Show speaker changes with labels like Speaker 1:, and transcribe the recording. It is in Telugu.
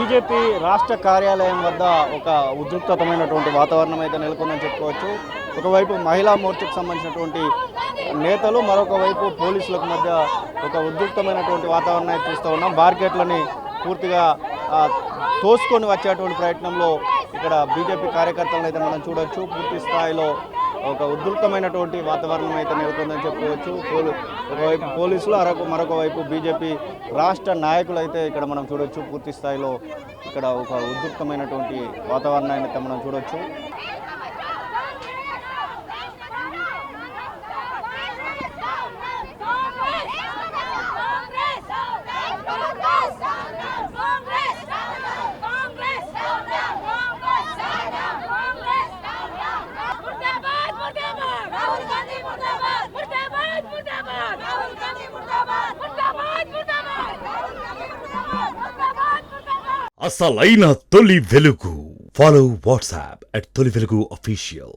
Speaker 1: బీజేపీ రాష్ట్ర కార్యాలయం వద్ద ఒక ఉద్రిక్తమైనటువంటి వాతావరణం అయితే నెలకొందని చెప్పుకోవచ్చు. ఒకవైపు మహిళా మోర్చాకు సంబంధించినటువంటి నేతలు, మరొక వైపు పోలీసులకు మధ్య ఒక ఉద్రిక్తమైనటువంటి వాతావరణం అయితే చూస్తూ ఉన్నాం. బార్కెట్లని పూర్తిగా తోసుకొని వచ్చేటువంటి ప్రయత్నంలో ఇక్కడ బీజేపీ కార్యకర్తలను అయితే మనం చూడొచ్చు. పూర్తి స్థాయిలో ఒక ఉధృతమైనటువంటి వాతావరణం అయితే నెలకొందని చెప్పుకోవచ్చు. ఒకవైపు పోలీసులు, మరొక వైపు బీజేపీ రాష్ట్ర నాయకులు అయితే ఇక్కడ మనం చూడొచ్చు. పూర్తి స్థాయిలో ఇక్కడ ఒక ఉధృతమైనటువంటి వాతావరణాన్ని అయితే మనం చూడొచ్చు.
Speaker 2: అసలైన తొలి వెలుగు. ఫాలో వాట్సాప్ @తొలి వెలుగు official.